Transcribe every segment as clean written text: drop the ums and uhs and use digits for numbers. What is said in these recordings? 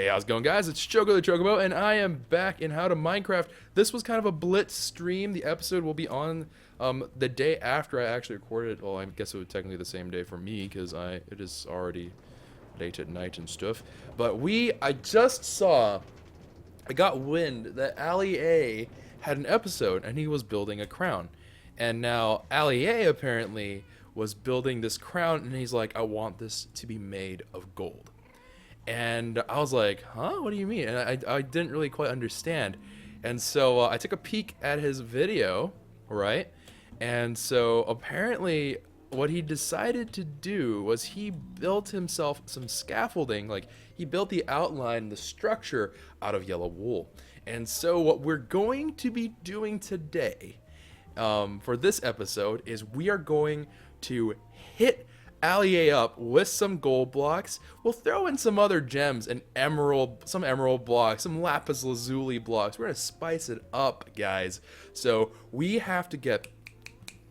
Hey, how's it going, guys? It's Choco the Chocobo, and I am back in How to Minecraft. This was kind of a blitz stream. The episode will be on the day after I actually recorded it. Well, I guess it was technically the same day for me, because it is already late at night and stuff. But I just saw, I got wind that Ali A had an episode, and he was building a crown. And now Ali A apparently was building this crown, and he's like, I want this to be made of gold. And I was like, huh? What do you mean? And I didn't really quite understand. And so I took a peek at his video, right? And so apparently what he decided to do was he built himself some scaffolding. Like, he built the outline, the structure out of yellow wool. And so what we're going to be doing today for this episode is we are going to hit Ali up with some gold blocks. We'll throw in some other gems and some emerald blocks, some lapis lazuli blocks. We're gonna spice it up, guys. So we have to get.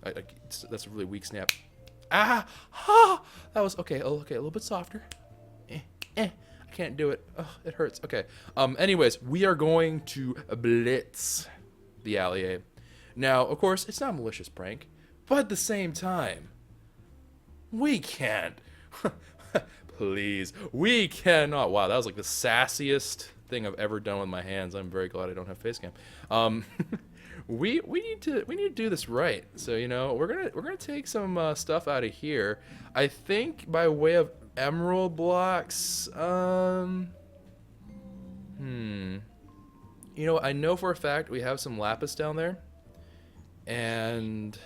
That's a really weak snap. That was okay. Oh, okay, a little bit softer. I can't do it. Oh, it hurts. Okay. Anyways, we are going to blitz the Ali. Now, of course, it's not a malicious prank, but at the same time, we can't. Please. We cannot. Wow, that was like the sassiest thing I've ever done with my hands. I'm very glad I don't have face cam. We need to do this right. So, you know, we're gonna take some stuff out of here. I think by way of emerald blocks, you know, I know for a fact we have some lapis down there. And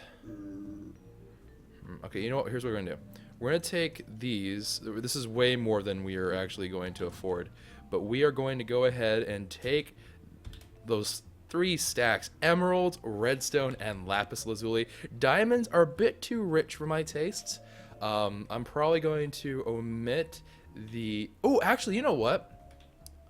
okay, you know what? Here's what we're going to do. We're going to take these. This is way more than we are actually going to afford. But we are going to go ahead and take those 3 stacks. Emeralds, redstone, and lapis lazuli. Diamonds are a bit too rich for my tastes. I'm probably going to omit the... Oh, actually, you know what?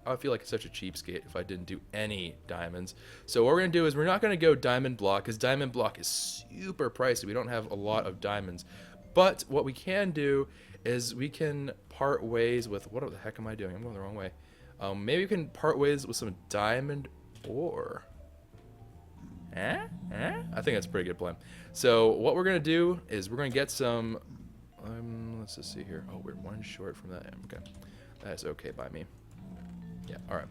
I feel like such a cheapskate if I didn't do any diamonds. So what we're going to do is we're not going to go diamond block, because diamond block is super pricey. We don't have a lot of diamonds. But what we can do is we can part ways with... What the heck am I doing? I'm going the wrong way. Maybe we can part ways with some diamond ore. I think that's a pretty good plan. So what we're going to do is we're going to get some... let's just see here. Oh, we're 1 short from that. Okay. That's okay by me. Yeah, alright.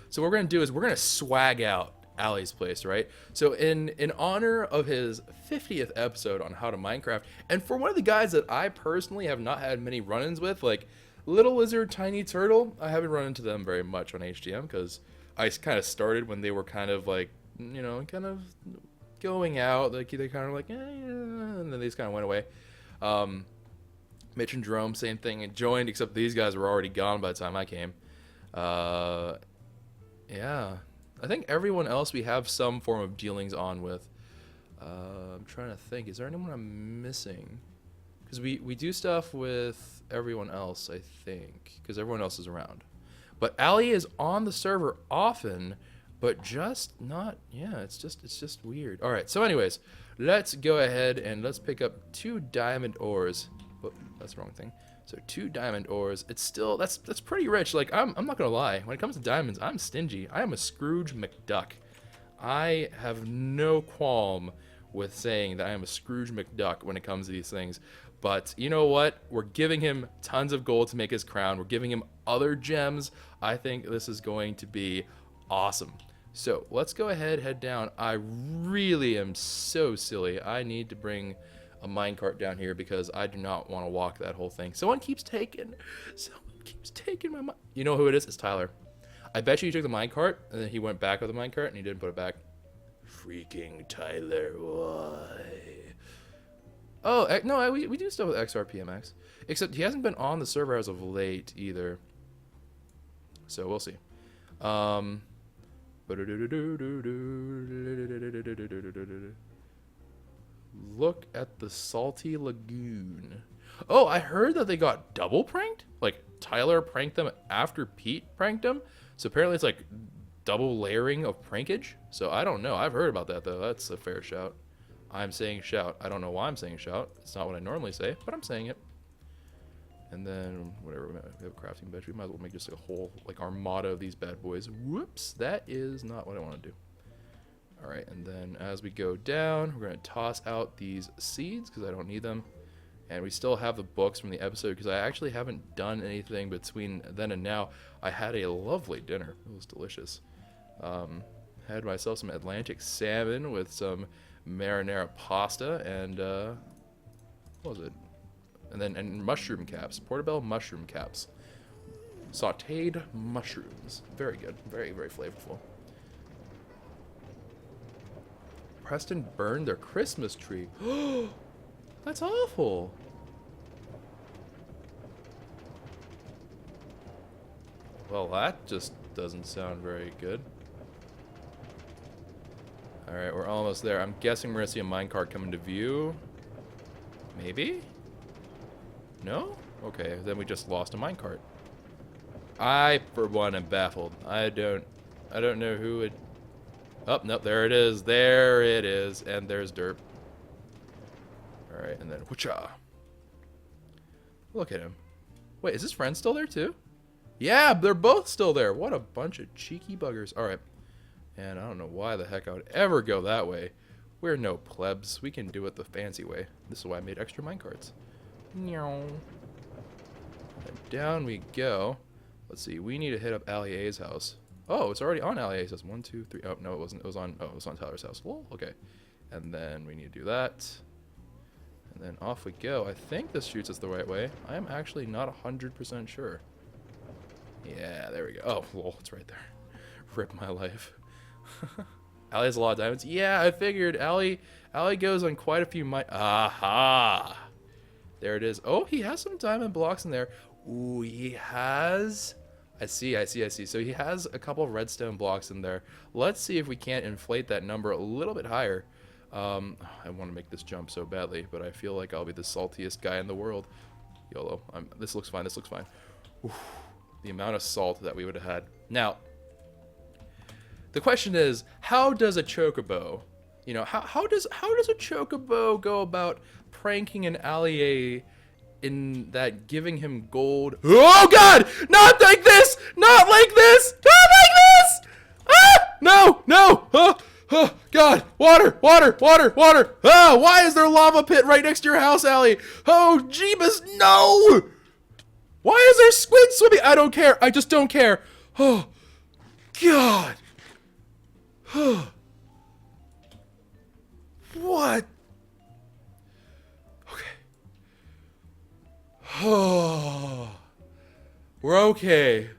So what we're going to do is we're going to swag out Ali's place, right? So in honor of his 50th episode on How to Minecraft, and for one of the guys that I personally have not had many run-ins with, like Little Lizard, Tiny Turtle, I haven't run into them very much on HDM, because I kind of started when they were kind of like, you know, kind of going out, like they kind of like, and then they just kind of went away. Mitch and Jerome, same thing, and joined, except these guys were already gone by the time I came. Yeah, I think everyone else we have some form of dealings on with. I'm trying to think, is there anyone I'm missing? Because we do stuff with everyone else, I think, because everyone else is around. But Ali is on the server often, but just not, yeah, it's just weird. All right, so anyways, let's go ahead and let's pick up 2 diamond ores. Whoop, that's the wrong thing. So 2 diamond ores. It's still, that's pretty rich. Like, I'm not gonna lie. When it comes to diamonds, I'm stingy. I am a Scrooge McDuck. I have no qualm with saying that I am a Scrooge McDuck when it comes to these things. But you know what? We're giving him tons of gold to make his crown. We're giving him other gems. I think this is going to be awesome. So let's go ahead, head down. I really am so silly. I need to bring a minecart down here because I do not want to walk that whole thing. Someone keeps taking my You know who it is? It's Tyler. I bet you he took the minecart and then he went back with the minecart and he didn't put it back. Freaking Tyler, why? Oh, no, we do stuff with XRPMX. Except he hasn't been on the server as of late either. So we'll see. Look at the salty lagoon. Oh, I heard that they got double pranked. Like, Tyler pranked them after Pete pranked them. So apparently it's like double layering of prankage. So I don't know. I've heard about that, though. That's a fair shout. I'm saying shout. I don't know why I'm saying shout. It's not what I normally say, but I'm saying it. And then, whatever, we have a crafting bench. We might as well make just a whole, like, armada of these bad boys. Whoops, that is not what I want to do. Alright, and then as we go down, we're going to toss out these seeds, because I don't need them. And we still have the books from the episode, because I actually haven't done anything between then and now. I had a lovely dinner. It was delicious. Had myself some Atlantic salmon with some marinara pasta, and, what was it? And mushroom caps. Portobello mushroom caps. Sauteed mushrooms. Very good. Very, very flavorful. Preston burned their Christmas tree. That's awful. Well, that just doesn't sound very good. Alright, we're almost there. I'm guessing we're going to see a minecart come into view. Maybe? No? Okay, then we just lost a minecart. I, for one, am baffled. I don't know who would... Oh, nope, there it is. There it is. And there's Derp. Alright, and then whoocha. Look at him. Wait, is his friend still there too? Yeah, they're both still there. What a bunch of cheeky buggers. Alright. And I don't know why the heck I would ever go that way. We're no plebs. We can do it the fancy way. This is why I made extra minecarts. And down we go. Let's see. We need to hit up Allie A's house. Oh, it's already on Allie A's house. 1, 2, 3. Oh, no, it wasn't. It was on. Oh, it was on Tyler's house. Well, okay. And then we need to do that. And then off we go. I think this shoots us the right way. I am actually not 100% sure. Yeah, there we go. Oh, lol, it's right there. Rip my life. Allie has a lot of diamonds. Yeah, I figured. Allie goes on quite a few Aha! There it is. Oh, he has some diamond blocks in there. Ooh, he has... I see. So he has a couple of redstone blocks in there. Let's see if we can't inflate that number a little bit higher. I want to make this jump so badly, but I feel like I'll be the saltiest guy in the world. YOLO. This looks fine. Oof, the amount of salt that we would have had. Now, the question is, how does a chocobo, you know, how does a chocobo go about pranking an allié in that giving him gold? Oh God! Not like this! Not like this! Not like this! Ah! No! Oh God! Water! Ah! Why is there a lava pit right next to your house, Allie? Oh Jeebus! No! Why is there squid swimming? I don't care. I just don't care. Oh God! What? Okay. Oh. We're okay.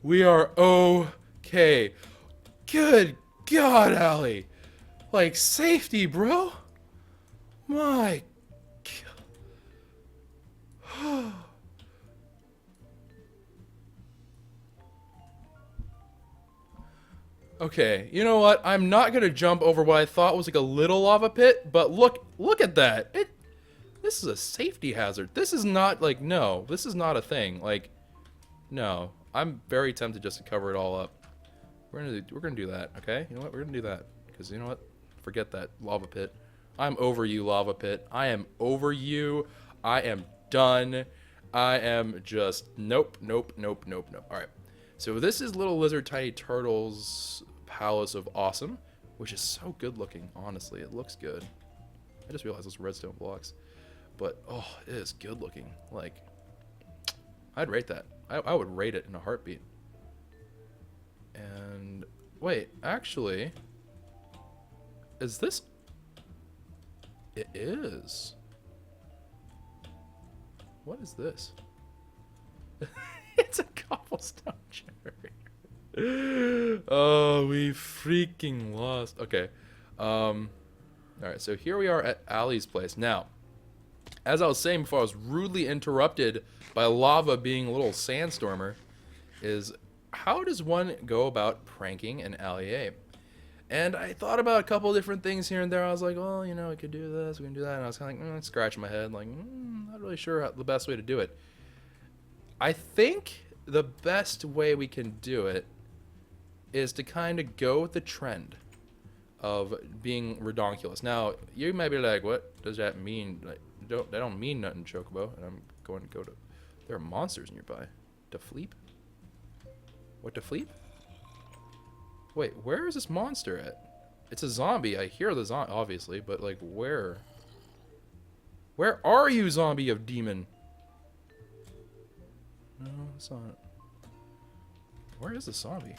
We are okay. Good God, Allie. Like, safety, bro. My God. Okay, you know what? I'm not gonna jump over what I thought was like a little lava pit, but look at that. This is a safety hazard. This is not like, no, this is not a thing. Like, no. I'm very tempted just to cover it all up. We're gonna do that, okay? You know what? We're gonna do that. Because you know what? Forget that lava pit. I'm over you, lava pit. I am over you. I am done. I am just nope. Alright. So this is Little Lizard Tiny Turtle's Palace of Awesome, which is so good looking, honestly. It looks good. I just realized those redstone blocks. But, oh, it is good looking. Like, I'd rate that. I would rate it in a heartbeat. And, wait, actually, is this... It is. What is this? It's a cobblestone generator. Oh, we freaking lost. Okay. Alright, so here we are at Allie's place. Now, as I was saying before, I was rudely interrupted by lava being a little sandstormer. Is how does one go about pranking an allié? And I thought about a couple different things here and there. I was like, well, you know, we could do this, we can do that. And I was kind of like, scratching my head, like, not really sure how the best way to do it. I think the best way we can do it is to kind of go with the trend of being redonkulous. Now, you might be like, what does that mean? Like, that don't mean nothing, Chocobo. And I'm going to go to There are monsters nearby. Defleep? What, Defleep? Wait, where is this monster at? It's a zombie. I hear the zombie, obviously, but like, where? Where are you, zombie of demon? No, it's not. Where is the zombie?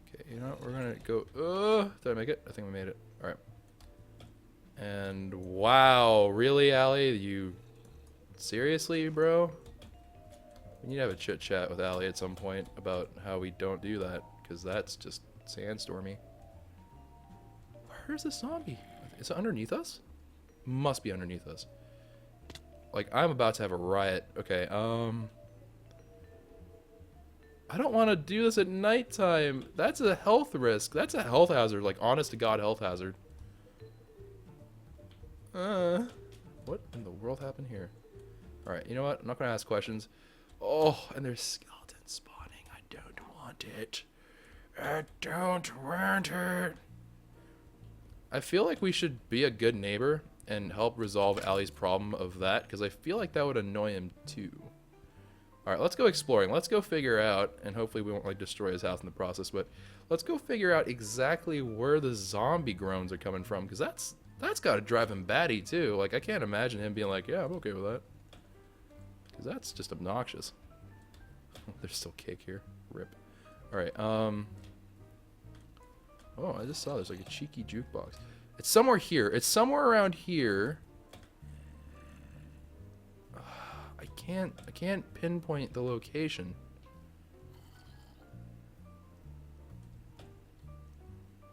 Okay, you know what? We're gonna go. Did I make it? I think we made it. Alright. And wow, really, Allie? You seriously, bro? We need to have a chit chat with Allie at some point about how we don't do that, because that's just sandstormy. Where's the zombie? Is it underneath us? Must be underneath us. Like, I'm about to have a riot. Okay, I don't want to do this at nighttime. That's a health risk. That's a health hazard, like honest to God health hazard. What in the world happened here? Alright, you know what? I'm not gonna ask questions. Oh, and there's skeletons spawning. I don't want it. I don't want it. I feel like we should be a good neighbor and help resolve Allie's problem of that, because I feel like that would annoy him too. Alright, let's go exploring. Let's go figure out, and hopefully we won't like destroy his house in the process, but let's go figure out exactly where the zombie groans are coming from, because that's got to drive him batty too. Like, I can't imagine him being like, yeah, I'm okay with that. Because that's just obnoxious. There's still cake here. Rip. Alright, oh, I just saw there's like a cheeky jukebox. It's somewhere here. It's somewhere around here. I can't pinpoint the location.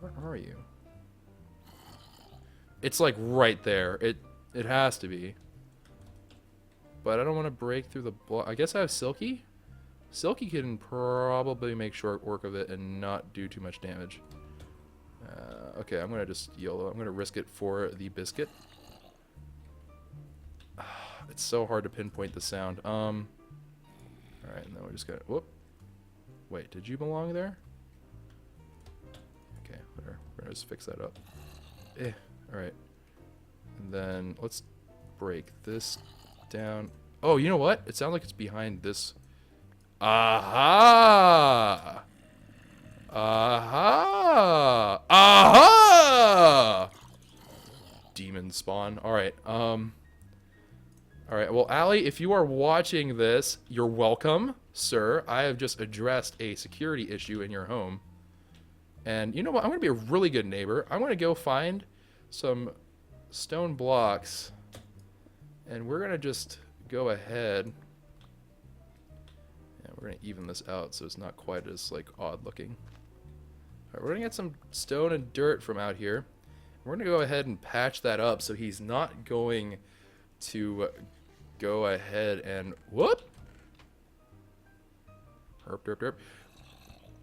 Where are you? It's like right there. It has to be. But I don't want to break through the block. I guess I have Silky? Silky can probably make short work of it and not do too much damage. Okay, I'm going to just YOLO. I'm going to risk it for the biscuit. It's so hard to pinpoint the sound. Alright, and then we're just going to... Whoop. Wait, did you belong there? Okay, whatever. We're going to just fix that up. Alright. And then let's break this down. Oh, you know what? It sounds like it's behind this. Aha! Aha! Aha! Demon spawn. Alright, Alright, well, Allie, if you are watching this, you're welcome, sir. I have just addressed a security issue in your home. And you know what? I'm going to be a really good neighbor. I'm going to go find some stone blocks. And we're going to just go ahead. And we're going to even this out so it's not quite as, like, odd looking. Alright, we're going to get some stone and dirt from out here. We're going to go ahead and patch that up so he's not going to go ahead and... Whoop! Herp, derp, derp.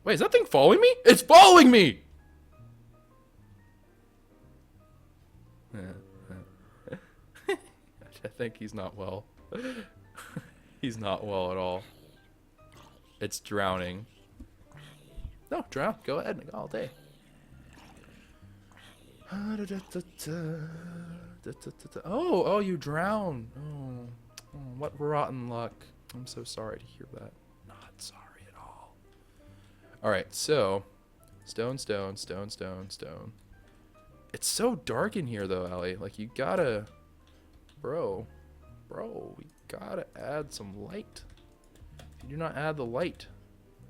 Wait, is that thing following me? It's following me! I think he's not well. He's not well at all. It's drowning. No, drown. Go ahead all day. Oh, you drown. Oh, what rotten luck. I'm so sorry to hear that. Not sorry at all. Alright, so stone, stone, stone, stone, stone. It's so dark in here though, Allie. Like, you gotta... Bro, we gotta add some light. If you do not add the light,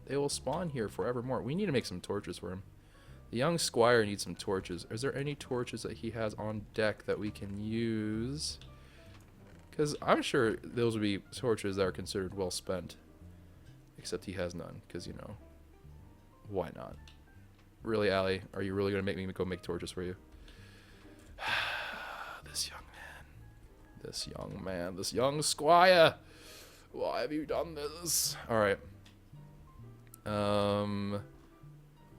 they will spawn here forevermore. We need to make some torches for him. The young squire needs some torches. Is there any torches that he has on deck that we can use? Because I'm sure those would be torches that are considered well spent. Except he has none, because, you know, why not? Really, Allie? Are you really going to make me go make torches for you? This young man. This young man. This young squire. Why have you done this? Alright.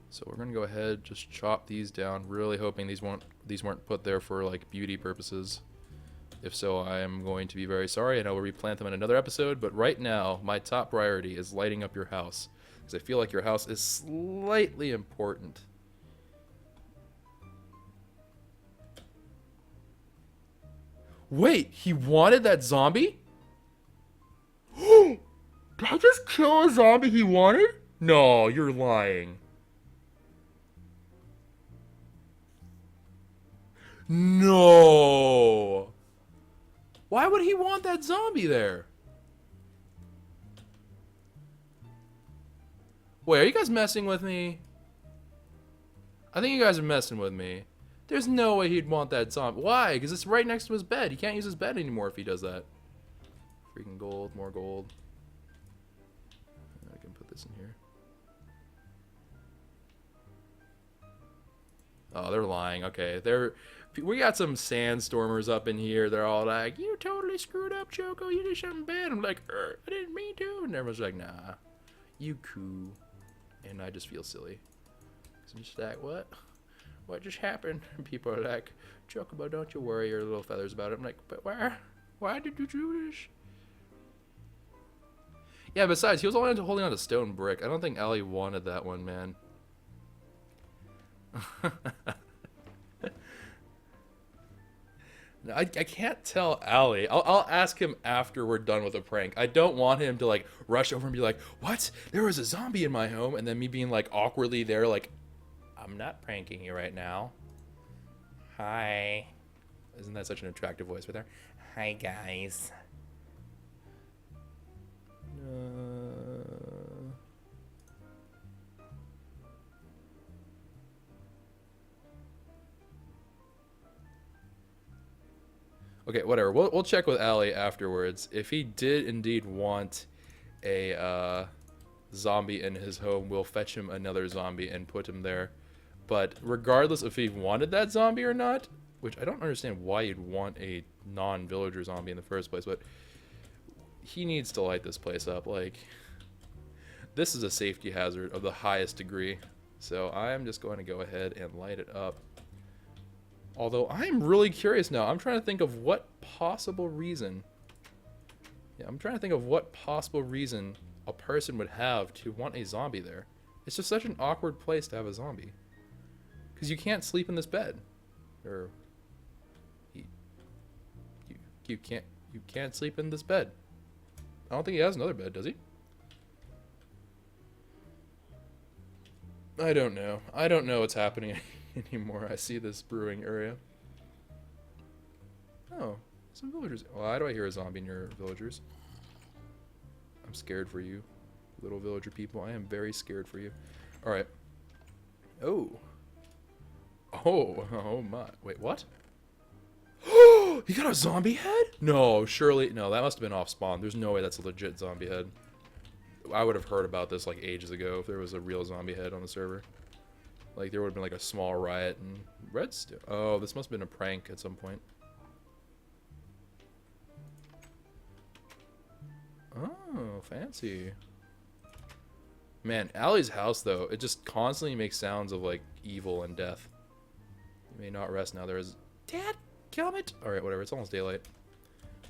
So we're gonna go ahead, just chop these down. Really hoping these weren't put there for like beauty purposes. If so, I am going to be very sorry, and I will replant them in another episode. But right now, my top priority is lighting up your house, because I feel like your house is slightly important. Wait, he wanted that zombie? Did I just kill a zombie he wanted? No, you're lying. No. Why would he want that zombie there? Wait, are you guys messing with me? I think you guys are messing with me. There's no way he'd want that zombie. Why? Because it's right next to his bed. He can't use his bed anymore if he does that. Freaking gold, more gold. I can put this in here. Oh, they're lying. Okay, we got some sandstormers up in here. They're all like, "You totally screwed up, Choco. You did something bad." I'm like, "I didn't mean to." And everyone's like, "Nah, you cool." And I just feel silly. So I'm just like, "What? What just happened?" And people are like, "Chocobo, don't you worry your little feathers about it." I'm like, "But why? Why did you do this?" Yeah, besides, he was only holding on to stone brick. I don't think Allie wanted that one, man. I can't tell Allie. I'll ask him after we're done with the prank. I don't want him to like rush over and be like, "What? There was a zombie in my home," and then me being like awkwardly there, like, "I'm not pranking you right now. Hi." Isn't that such an attractive voice right there? Hi, guys. Okay, whatever. We'll check with Allie afterwards. If he did indeed want a zombie in his home, we'll fetch him another zombie and put him there. But regardless if he wanted that zombie or not, which I don't understand why you'd want a non-villager zombie in the first place, but he needs to light this place up. Like, this is a safety hazard of the highest degree. So I am just going to go ahead and light it up. Although I'm really curious now. I'm trying to think of what possible reason. Yeah, I'm trying to think of what possible reason a person would have to want a zombie there. It's just such an awkward place to have a zombie. Because you can't sleep in this bed. Or you can't sleep in this bed. I don't think he has another bed, does he? I don't know. I don't know what's happening anymore. I see this brewing area. Oh, some villagers. Why do I hear a zombie near villagers? I'm scared for you, little villager people. I am very scared for you. All right. Oh. Oh my. Wait, what? Oh, he got a zombie head? No, surely. No, that must have been off spawn. There's no way that's a legit zombie head. I would have heard about this like ages ago if there was a real zombie head on the server. Like, there would have been like a small riot and redstone. Oh, this must have been a prank at some point. Oh, fancy. Man, Allie's house, though, it just constantly makes sounds of, like, evil and death. You may not rest now. There is... Dad, kill it! Alright, whatever. It's almost daylight.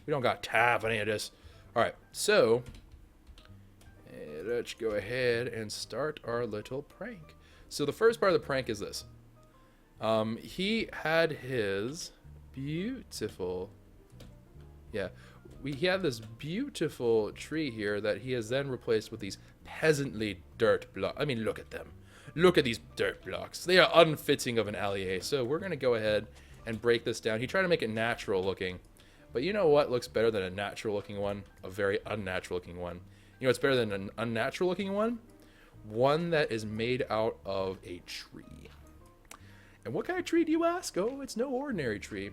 We don't got time for any of this. Alright, so... let's go ahead and start our little prank. So the first part of the prank is this. He had his beautiful... Yeah. He had this beautiful tree here that he has then replaced with these peasantly dirt blocks. I mean, look at them. Look at these dirt blocks. They are unfitting of an allier. So we're going to go ahead and break this down. He tried to make it natural looking. But you know what looks better than a natural looking one? A very unnatural looking one. You know what's better than an unnatural looking one? One that is made out of a tree. And what kind of tree do you ask? Oh, it's no ordinary tree.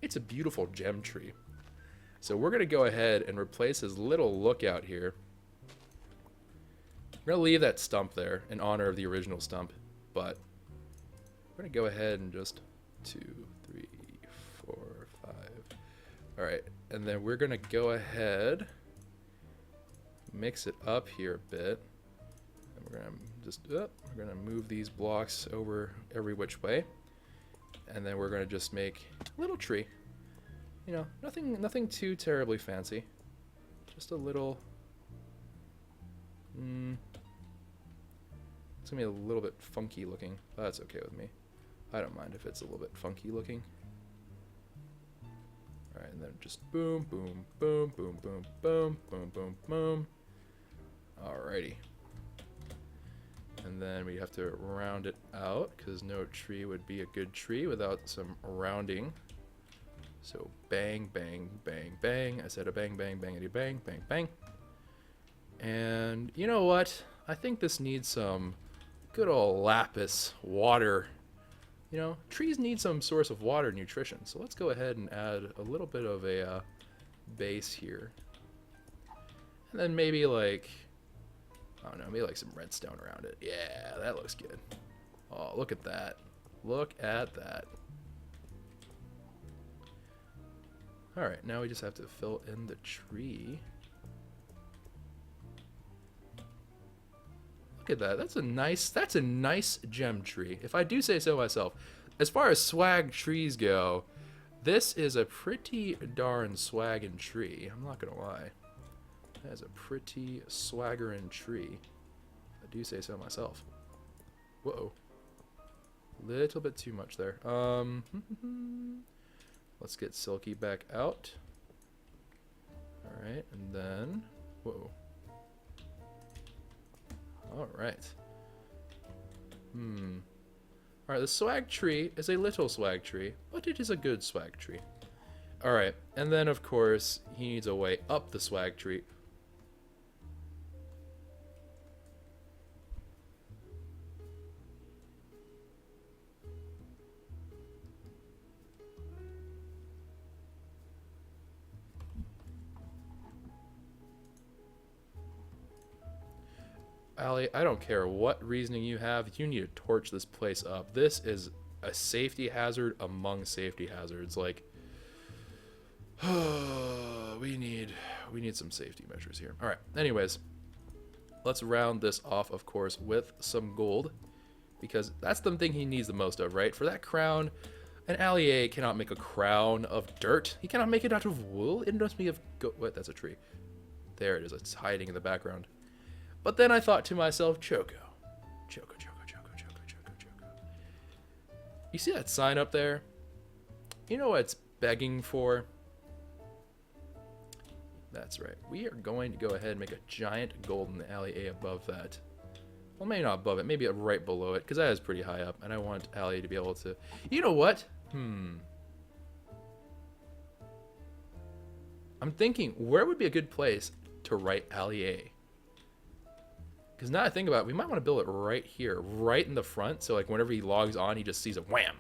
It's a beautiful gem tree. So we're going to go ahead and replace his little lookout here. We're going to leave that stump there in honor of the original stump. But we're going to go ahead and just 2, 3, 4, 5. Alright, and then we're going to go ahead, mix it up here a bit. And we're going to just, we're going to move these blocks over every which way. And then we're going to just make a little tree. You know, nothing too terribly fancy. Just a little... It's gonna be a little bit funky looking. That's okay with me. I don't mind if it's a little bit funky looking. All right, and then just boom, boom, boom, boom, boom, boom, boom, boom, boom. Alrighty. And then we have to round it out because no tree would be a good tree without some rounding. So bang, bang, bang, bang. I said a bang, bang, bangity, bang, bang, bang. And you know what? I think this needs some good old lapis water. You know, trees need some source of water nutrition. So let's go ahead and add a little bit of a base here. And then maybe like, I don't know, maybe like some redstone around it. Yeah, that looks good. Oh, look at that. Look at that. Alright, now we just have to fill in the tree. Look at that. That's a nice gem tree, if I do say so myself. As far as swag trees go, this is a pretty darn swaggin' tree. I'm not gonna lie. That is a pretty swaggerin' tree. I do say so myself. Whoa. Little bit too much there. Let's get Silky back out. Alright, and then... Whoa. Alright. Alright, the swag tree is a little swag tree, but it is a good swag tree. Alright, and then of course, he needs a way up the swag tree. Allie, I don't care what reasoning you have, you need to torch this place up. This is a safety hazard among safety hazards. Like, we need some safety measures here. All right, anyways, let's round this off, of course, with some gold, because that's the thing he needs the most of, right? For that crown, an allier cannot make a crown of dirt. He cannot make it out of wool. It must be of what? That's a tree. There it is. It's hiding in the background. But then I thought to myself, Choco. Choco, Choco, Choco, Choco, Choco, Choco. You see that sign up there? You know what it's begging for? That's right. We are going to go ahead and make a giant golden alley above that. Well, maybe not above it. Maybe right below it, because that is pretty high up. And I want Allie to be able to... You know what? I'm thinking, where would be a good place to write Allie A? Because now I think about it, we might want to build it right here, right in the front. So like whenever he logs on, he just sees a wham.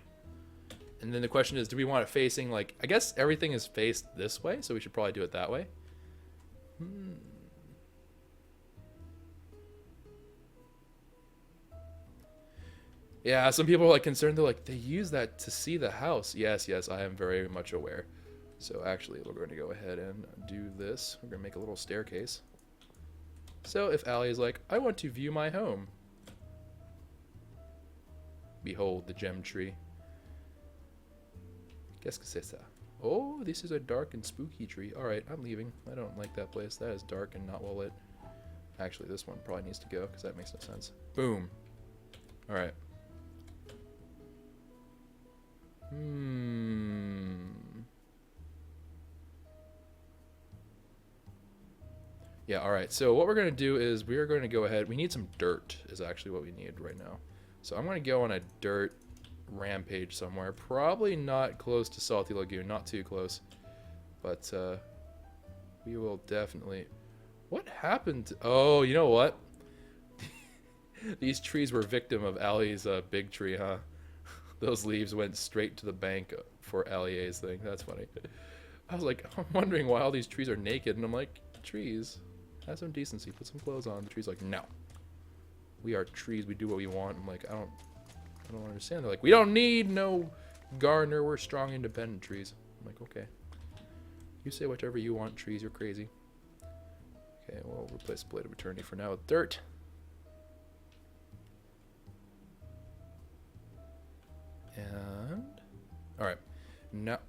And then the question is, do we want it facing like, I guess everything is faced this way. So we should probably do it that way. Yeah, some people are like concerned. They're like, they use that to see the house. Yes, yes, I am very much aware. So actually, we're going to go ahead and do this. We're going to make a little staircase. So if Allie is like, I want to view my home. Behold the gem tree. Qu'est-ce que c'est ça? Oh, this is a dark and spooky tree. Alright, I'm leaving. I don't like that place. That is dark and not well lit. Actually, this one probably needs to go because that makes no sense. Boom. Alright. Yeah, alright, so what we're going to do is we are going to go ahead. We need some dirt is actually what we need right now. So I'm going to go on a dirt rampage somewhere. Probably not close to Salty Lagoon, not too close. But we will definitely... What happened to... Oh, you know what? These trees were victim of Allie's big tree, huh? Those leaves went straight to the bank for Allie's thing. That's funny. I was like, I'm wondering why all these trees are naked. And I'm like, trees... Have some decency. Put some clothes on. The tree's like, no. We are trees. We do what we want. I'm like, I don't understand. They're like, we don't need no gardener. We're strong, independent trees. I'm like, okay. You say whatever you want, trees. You're crazy. Okay, well, we'll replace Blade of Eternity for now with dirt. And... Alright. Now...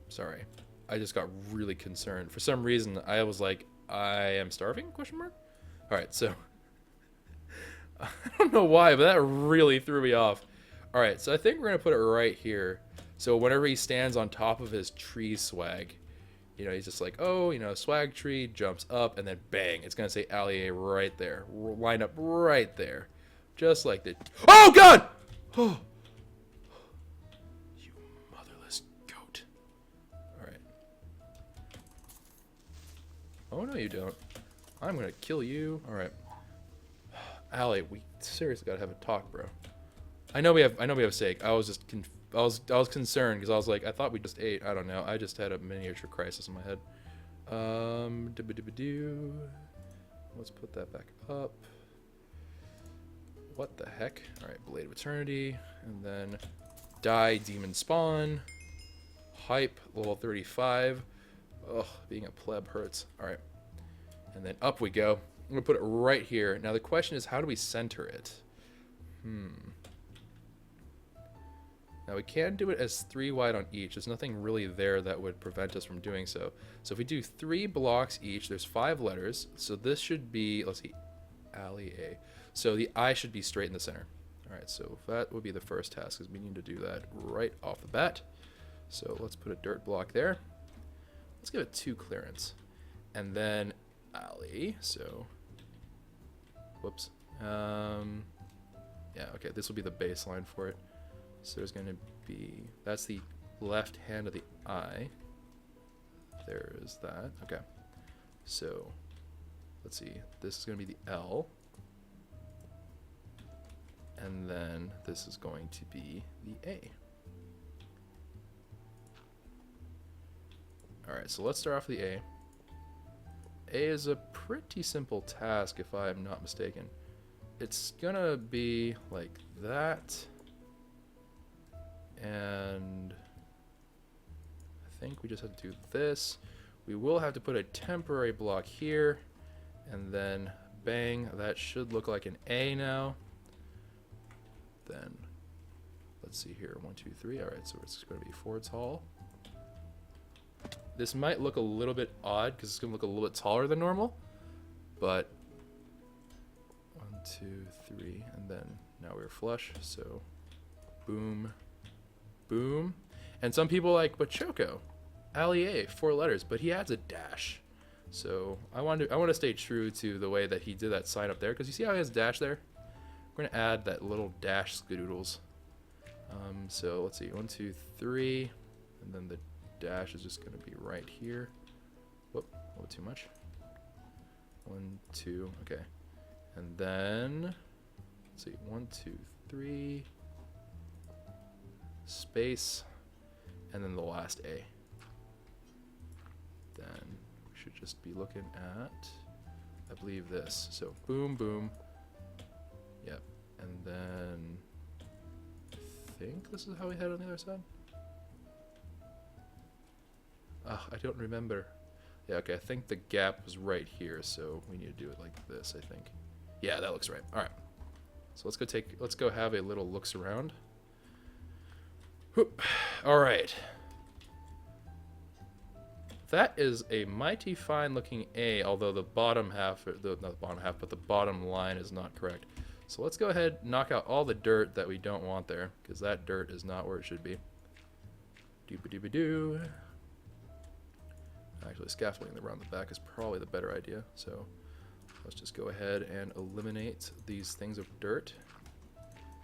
Sorry, I just got really concerned. For some reason, I was like, I am starving, question mark? All right, so I don't know why, but that really threw me off. All right, so I think we're gonna put it right here. So whenever he stands on top of his tree swag, he's just like, oh, swag tree, jumps up, and then bang, it's gonna say Allier right there, line up right there, just like the. Oh God! Oh, you motherless goat! All right. Oh no, you don't. I'm gonna kill you. All right. Allie, we seriously gotta have a talk, bro. I know we have steak. I was just I was concerned because I was like, I thought we just ate. I don't know. I just had a miniature crisis in my head. Let's put that back up. What the heck? All right, Blade of Eternity, and then die demon spawn. Hype level 35. Ugh, being a pleb hurts. All right, and then up we go. I'm gonna put it right here. Now the question is, how do we center it? Now we can do it as 3 wide on each. There's nothing really there that would prevent us from doing so. So if we do 3 blocks each, there's 5 letters. So this should be, let's see, Allier. So the I should be straight in the center. All right, so that would be the first task, because we need to do that right off the bat. So let's put a dirt block there. Let's give it 2 clearance. And then Alley, so, whoops. Yeah, okay, this will be the baseline for it. So there's going to be, that's the left hand of the I. There is that. Okay. So let's see. This is going to be the L. And then this is going to be the A. All right, so let's start off with the A. A is a pretty simple task if I'm not mistaken. It's going to be like that. And I think we just have to do this. We will have to put a temporary block here, and then bang, that should look like an A now. Then let's see here, 1, 2, 3. All right, so it's going to be Ford's Hall. This might look a little bit odd because it's going to look a little bit taller than normal, but 1, 2, 3, and then now we're flush. So boom. Boom. And some people like, but Choco, Allier, 4 letters, but he adds a dash. So I want to stay true to the way that he did that sign up there, because you see how he has a dash there? We're going to add that little dash skadoodles. So let's see, 1, 2, 3, and then the dash is just going to be right here. Whoop, a little too much. 1, 2, okay. And then, let's see, 1, 2, 3. Space, and then the last A. Then we should just be looking at, I believe, this. So boom, boom. Yep. And then I think this is how we head on the other side. I don't remember. Yeah, okay, I think the gap was right here, so we need to do it like this, I think. Yeah, that looks right. All right. So let's go have a little looks around. All right. That is a mighty fine looking A, although the bottom half, not the bottom half, but the bottom line is not correct. So let's go ahead and knock out all the dirt that we don't want there, because that dirt is not where it should be. Doo-ba-doo-ba-doo. Actually, scaffolding around the back is probably the better idea. So let's just go ahead and eliminate these things of dirt.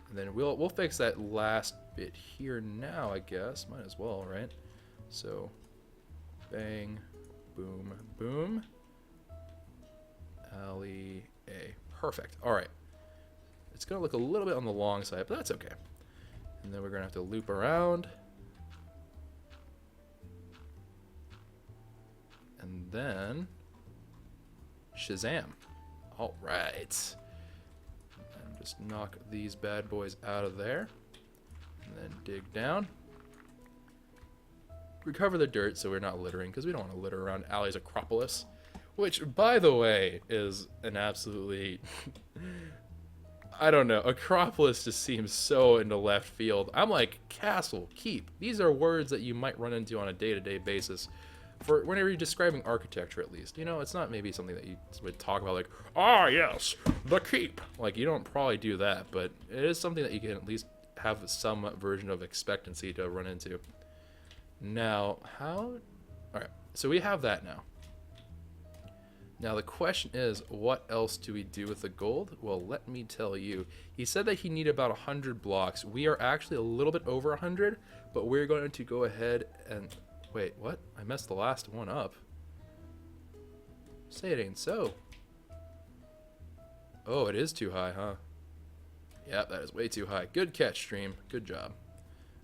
And then we'll fix that last bit here now, I guess. Might as well, right? So, bang, boom, boom. Alley A. Perfect. All right. It's going to look a little bit on the long side, but that's okay. And then we're going to have to loop around. And then, Shazam. All right. Just knock these bad boys out of there, and then dig down. Recover the dirt so we're not littering, because we don't want to litter around Alley's Acropolis, which, by the way, is an absolutely, I don't know, Acropolis just seems so into left field. I'm like, castle, keep. These are words that you might run into on a day-to-day basis, for whenever you're describing architecture, at least, you know, it's not maybe something that you would talk about like, ah, yes, the keep. Like, you don't probably do that, but it is something that you can at least have some version of expectancy to run into. Now, all right, so we have that now. Now the question is, what else do we do with the gold? Well, let me tell you. He said that he needed about 100 blocks. We are actually a little bit over 100, but we're going to go ahead and... Wait, what? I messed the last one up. Say it ain't so. Oh, it is too high, huh? Yeah, that is way too high. Good catch, stream. Good job.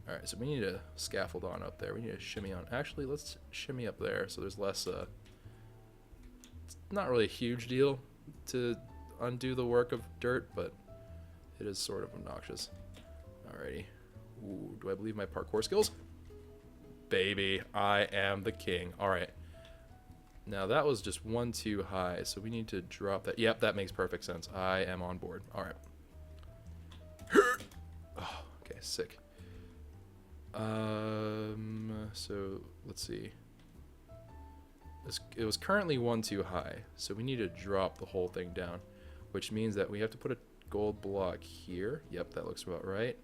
Alright, so we need a scaffold on up there. We need a shimmy on. Actually, let's shimmy up there so there's less... It's not really a huge deal to undo the work of dirt, but it is sort of obnoxious. Alrighty. Ooh, do I believe my parkour skills? Baby, I am the king. Alright. Now that was just one too high, so we need to drop that. Yep, that makes perfect sense. I am on board. Alright. Oh, okay, sick. So let's see. It was currently one too high, so we need to drop the whole thing down, which means that we have to put a gold block here. Yep, that looks about right.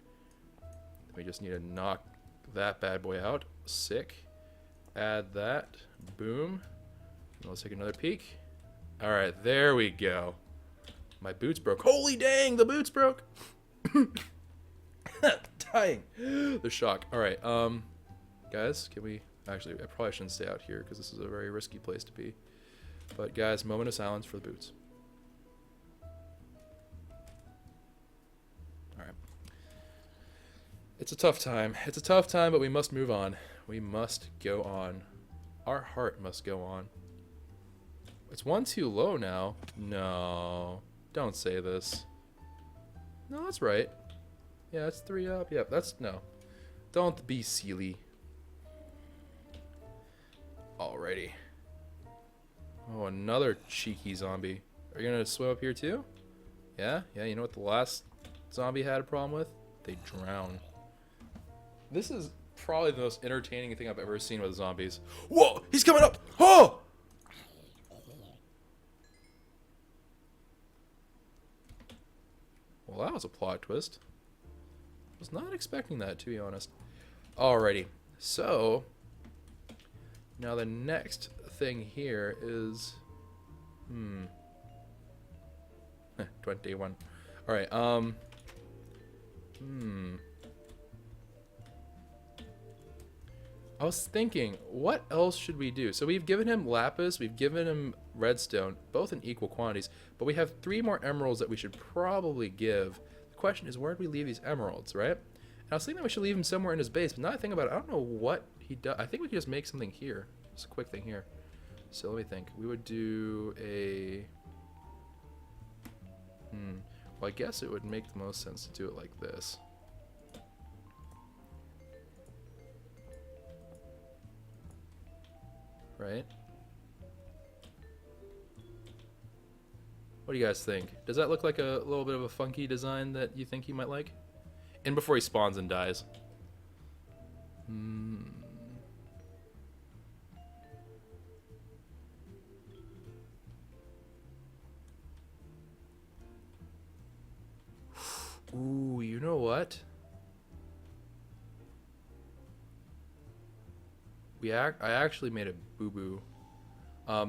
We just need to knock that bad boy out. Sick. Add that. Boom. And let's take another peek. All right, there we go. My boots broke. Holy dang, the boots broke. Dying. The shock. All right, guys, can we... Actually, I probably shouldn't stay out here because this is a very risky place to be. But guys, moment of silence for the boots. Alright. It's a tough time. It's a tough time, but we must move on. We must go on. Our heart must go on. It's one too low now. No. Don't say this. No, that's right. Yeah, it's 3 up. Yep, that's... No. Don't be silly. Alrighty. Oh, another cheeky zombie. Are you gonna swim up here too? Yeah? Yeah, you know what the last zombie had a problem with? They drown. This is probably the most entertaining thing I've ever seen with zombies. Whoa! He's coming up! Oh! Well, that was a plot twist. Was not expecting that, to be honest. Alrighty. So... Now the next thing here is 21. All right. I was thinking, what else should we do? So we've given him lapis, we've given him redstone, both in equal quantities, but we have 3 more emeralds that we should probably give. The question is, where do we leave these emeralds, right? And I was thinking that we should leave him somewhere in his base, but now I think about it, I don't know what he does. I think we could just make something here. Just a quick thing here. So let me think. We would do a... Well, I guess it would make the most sense to do it like this. Right? What do you guys think? Does that look like a little bit of a funky design that you think you might like? And before he spawns and dies. Ooh, you know what? I actually made a boo-boo.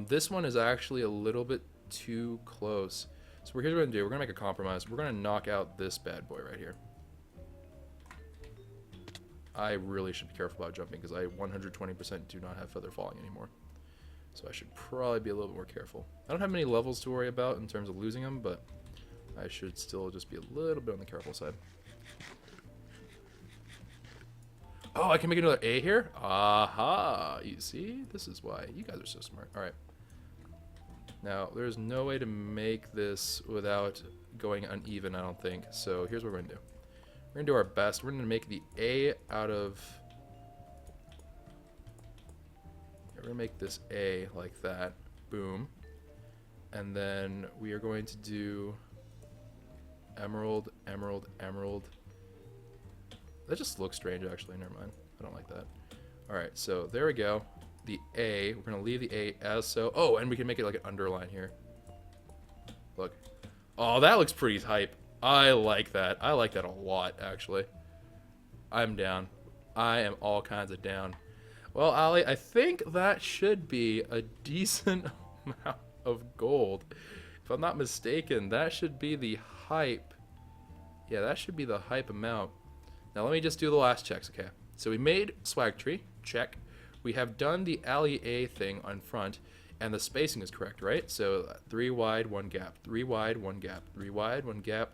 This one is actually a little bit too close. So here's what we're gonna do. We're gonna make a compromise. We're gonna knock out this bad boy right here. I really should be careful about jumping because I 120% do not have feather falling anymore. So I should probably be a little bit more careful. I don't have many levels to worry about in terms of losing them, but I should still just be a little bit on the careful side. Oh, I can make another A here? Aha! You see? This is why. You guys are so smart. Alright. Now, there's no way to make this without going uneven, I don't think. So here's what we're going to do. We're going to do our best. We're going to make the A out of... We're going to make this A like that. Boom. And then we are going to do emerald, emerald, emerald. That just looks strange, actually. Never mind. I don't like that. Alright, so there we go. the A. We're going to leave the A as so. Oh, and we can make it like an underline here. Look. Oh, that looks pretty hype. I like that. I like that a lot, actually. I'm down. I am all kinds of down. Well, Ali, I think that should be a decent amount of gold. If I'm not mistaken, that should be the hype. Yeah, that should be the hype amount. Now, let me just do the last checks, okay? So we made swag tree. Check. We have done the alley A thing on front, and the spacing is correct, right? So 3 wide, 1 gap. 3 wide, 1 gap. 3 wide, 1 gap.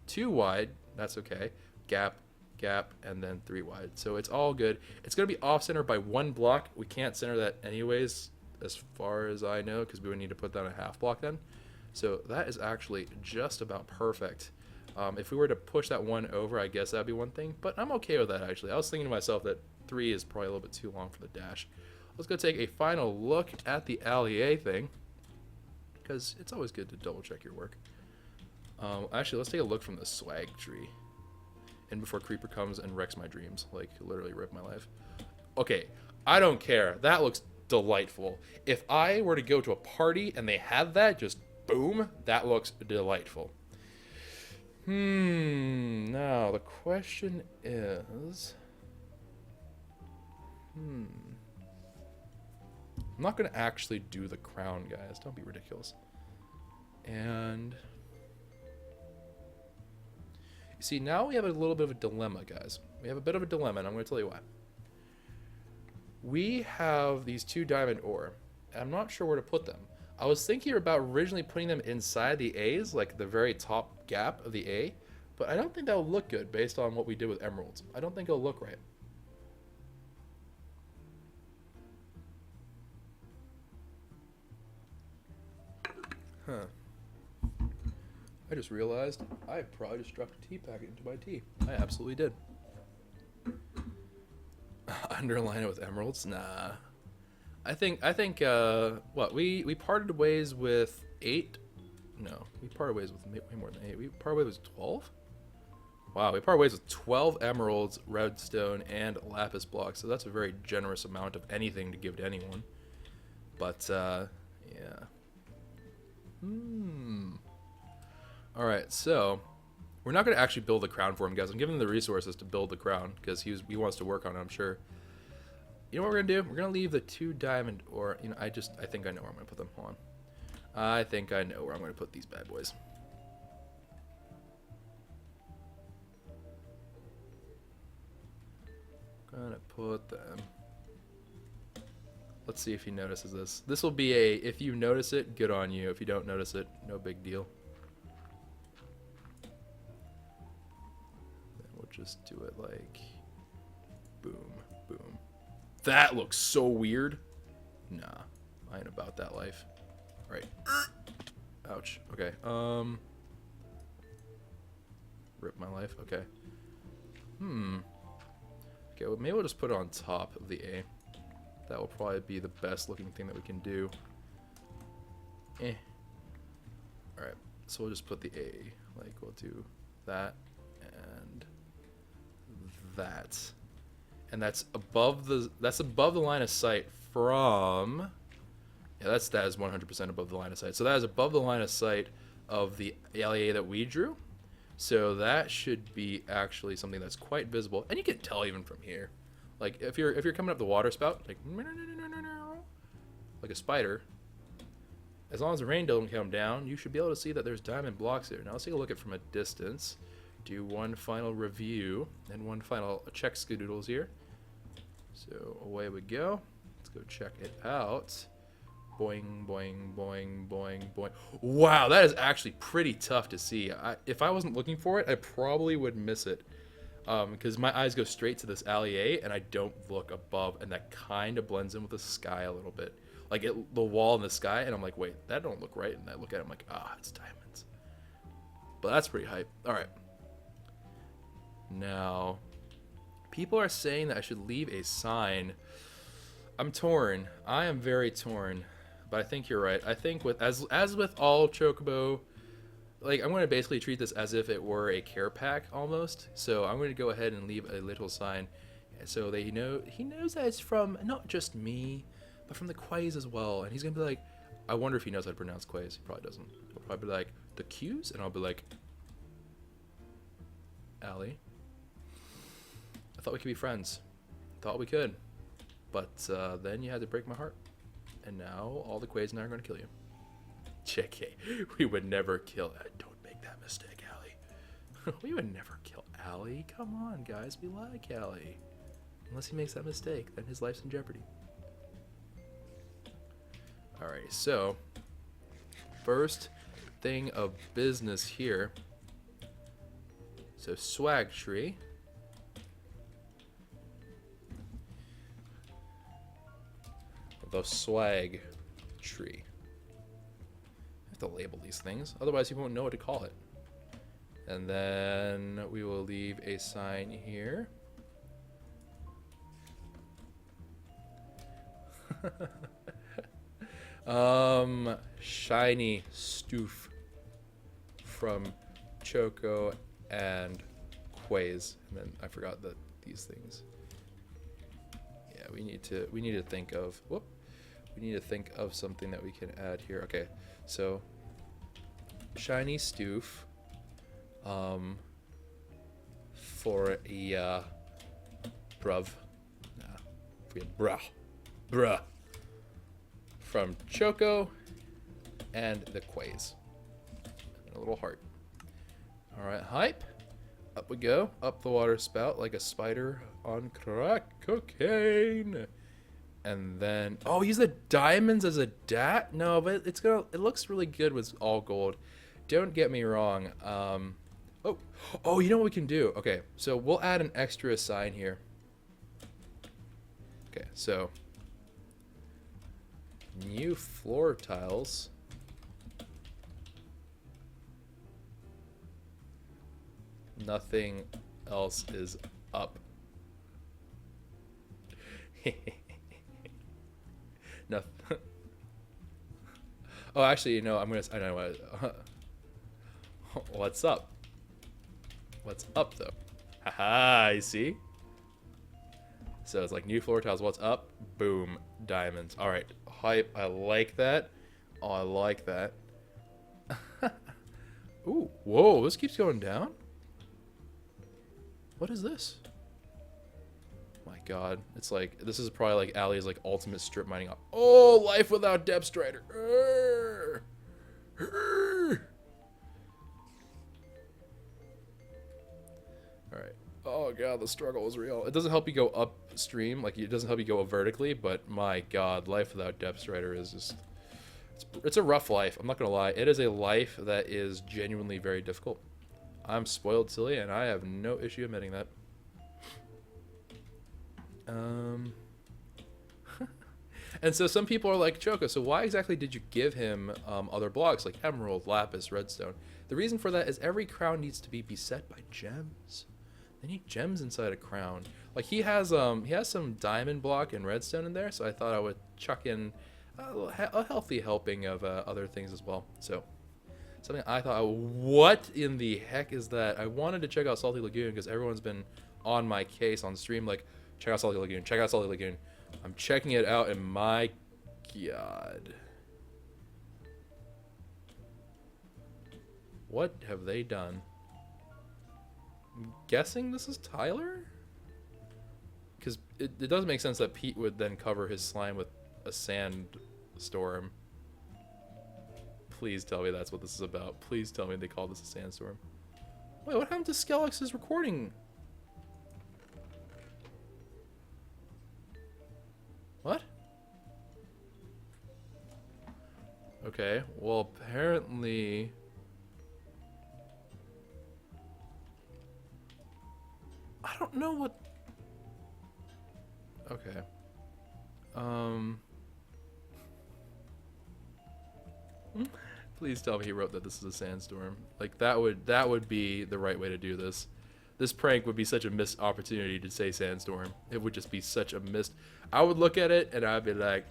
2 wide, that's okay. Gap, gap, and then 3 wide. So it's all good. It's going to be off-center by 1 block. We can't center that anyways, as far as I know, because we would need to put down a half block then. So that is actually just about perfect. If we were to push that 1 over, I guess that'd be one thing. But I'm okay with that, actually. I was thinking to myself that 3 is probably a little bit too long for the dash. Let's go take a final look at the alley A thing, because it's always good to double check your work. Actually, let's take a look from the swag tree. And before Creeper comes and wrecks my dreams, like literally rip my life. Okay, I don't care. That looks delightful. If I were to go to a party and they had that, just boom, that looks delightful. Now the question is, I'm not going to actually do the crown, guys. Don't be ridiculous. And you see, now we have a little bit of a dilemma, guys. We have a bit of a dilemma, and I'm going to tell you why. We have these 2 diamond ore, and I'm not sure where to put them. I was thinking about originally putting them inside the A's, like the very top gap of the A, but I don't think that will look good based on what we did with emeralds. I don't think it'll look right. Huh. I just realized I probably just dropped a tea packet into my tea. I absolutely did. Underline it with emeralds? Nah. I think what, we parted ways with 8? No, we parted ways with way more than 8. We parted ways with 12? Wow, we parted ways with 12 emeralds, redstone, and lapis blocks. So that's a very generous amount of anything to give to anyone. But, yeah. Alright, so we're not going to actually build the crown for him, guys. I'm giving him the resources to build the crown because he wants to work on it, I'm sure. You know what we're going to do? We're going to leave the 2 diamond ore. You know, I think I know where I'm going to put them. Hold on. I think I know where I'm going to put these bad boys. Going to put them. Let's see if he notices this. This will be a, if you notice it, good on you. If you don't notice it, no big deal. Then we'll just do it like boom, boom. That looks so weird. Nah, I ain't about that life. Right. Ouch. Okay. Rip my life. Okay. Okay, well, maybe we'll just put it on top of the A. That will probably be the best looking thing that we can do. Alright, so we'll just put the A. Like, we'll do that and that. And that's above the line of sight from, yeah, that is 100% above the line of sight. So that is above the line of sight of the LEA that we drew. So that should be actually something that's quite visible, and you can tell even from here. Like if you're coming up the water spout, like a spider, as long as the rain doesn't come down, you should be able to see that there's diamond blocks here. Now let's take a look at it from a distance. Do one final review and one final check skadoodles here. So away we go. Let's go check it out. Boing, boing, boing, boing, boing. Wow, that is actually pretty tough to see. If I wasn't looking for it, I probably would miss it. Because my eyes go straight to this alley A, and I don't look above, and that kind of blends in with the sky a little bit. Like the wall in the sky, and I'm like, wait, that don't look right. And I look at it, I'm like, it's diamonds. But that's pretty hype. All right. Now, people are saying that I should leave a sign. I'm torn. I am very torn. But I think you're right. I think with as with all Chocobo, like I'm going to basically treat this as if it were a care pack almost. So I'm going to go ahead and leave a little sign so that he knows that it's from not just me, but from the quays as well. And he's gonna be like, I wonder if he knows how to pronounce quays. He probably doesn't. He'll probably be like, the Q's? And I'll be like, Allie, I thought we could be friends. Thought we could. But then you had to break my heart. And now all the quays and I are going to kill you. JK, we would never kill... Don't make that mistake, Allie. We would never kill Allie. Come on, guys. We like Allie. Unless he makes that mistake, then his life's in jeopardy. Alright, so... First thing of business here. So, swag tree. The swag tree. I have to label these things, otherwise you won't know what to call it. And then we will leave a sign here. Shiny stoof from Choco and Quays. And then I forgot that these things. Yeah, we need to think of something that we can add here. Okay, so shiny stoof for a bruv. Bruh from Choco and the Quays. And a little heart. Alright, hype. Up we go. Up the water spout like a spider on crack cocaine. And then, oh, use the diamonds as a dat? No, but it looks really good with all gold. Don't get me wrong. Oh, you know what we can do? Okay, so we'll add an extra sign here. Okay, so new floor tiles. Nothing else is up. Nothing. Oh, actually, no. I know what. What's up? What's up, though? Haha, you see? So it's like new floor tiles. What's up? Boom, diamonds. All right, hype. I like that. Oh, I like that. Ooh, whoa! This keeps going down. What is this? My God, it's like this is probably like Allie's like ultimate strip mining. Oh, life without Depth Strider. All right. Oh God, the struggle is real. It doesn't help you go upstream, like it doesn't help you go vertically, but my God, life without Depth Strider is just it's a rough life. I'm not gonna lie. It is a life that is genuinely very difficult. I'm spoiled silly, and I have no issue admitting that. And so some people are like, Choco, so why exactly did you give him other blocks like emerald, lapis, redstone? The reason for that is every crown needs to be beset by gems. They need gems inside a crown. Like he has some diamond block and redstone in there, so I thought I would chuck in a healthy helping of other things as well. So something I thought, what in the heck is that? I wanted to check out Salty Lagoon because everyone's been on my case on stream, like, check out Salty Lagoon, check out Salty Lagoon. I'm checking it out, and my God. What have they done? I'm guessing this is Tyler? Because it doesn't make sense that Pete would then cover his slime with a sandstorm. Please tell me that's what this is about. Please tell me they call this a sandstorm. Wait, what happened to Skellex's recording? What? Okay, well apparently... I don't know what... Okay. Please tell me he wrote that this is a sandstorm. Like that would be the right way to do this. This prank would be such a missed opportunity to say sandstorm. It would just be such a missed. I would look at it and I'd be like,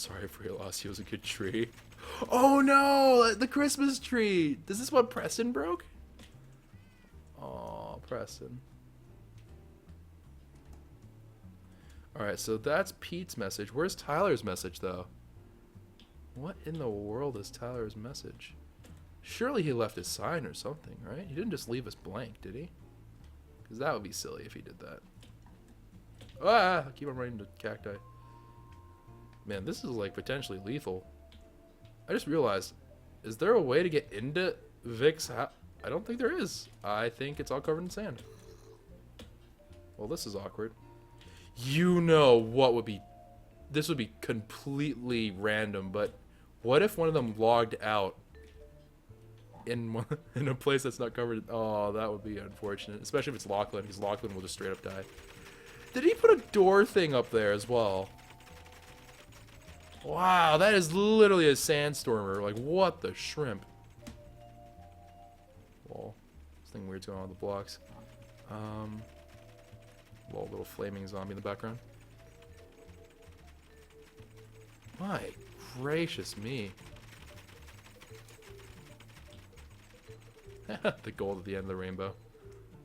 Sorry for your loss. He was a good tree. Oh no! The Christmas tree! Is this what Preston broke? Oh, Preston. Alright, so that's Pete's message. Where's Tyler's message, though? What in the world is Tyler's message? Surely he left his sign or something, right? He didn't just leave us blank, did he? Because that would be silly if he did that. Ah! I keep on running into cacti. Man, this is like potentially lethal. I just realized, is there a way to get into Vic's house? I don't think there is. I think it's all covered in sand. Well, this is awkward. You know what would be... This would be completely random, but what if one of them logged out in a place that's not covered? Oh, that would be unfortunate. Especially if it's Lachlan, because Lachlan will just straight up die. Did he put a door thing up there as well? Wow, that is literally a sandstormer. Like, what the shrimp? Lol. Something weird's going on with the blocks. Lol, little flaming zombie in the background. My gracious me. The gold at the end of the rainbow.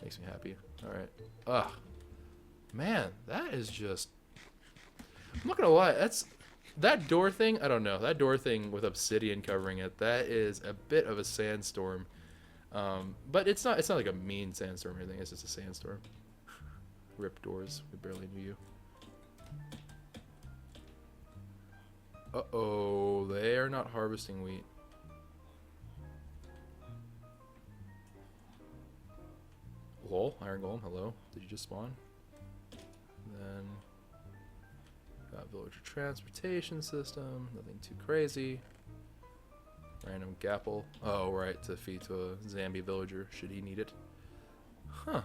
Makes me happy. Alright. Ugh. Man, that is just... I'm not gonna lie, that door thing, I don't know. That door thing with obsidian covering it, that is a bit of a sandstorm. But it's not like a mean sandstorm or anything, it's just a sandstorm. Rip doors, we barely knew you. Uh-oh, they are not harvesting wheat. Lol, iron golem, hello. Did you just spawn? Then got villager transportation system, nothing too crazy. Random gapple. Oh, right, to feed to a Zambi villager, should he need it. Huh.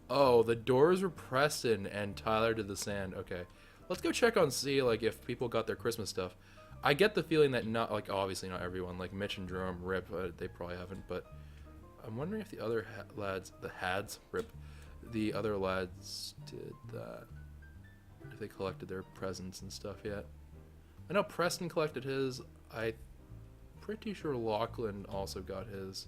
Oh, the doors were Preston and Tyler did the sand. Okay. Let's go check on see like if people got their Christmas stuff. I get the feeling that not like obviously not everyone, like Mitch and Jerome rip, they probably haven't, but I'm wondering if the other lads, the Hads rip, the other lads did that. If they collected their presents and stuff yet. I know Preston collected his. I'm pretty sure Lachlan also got his.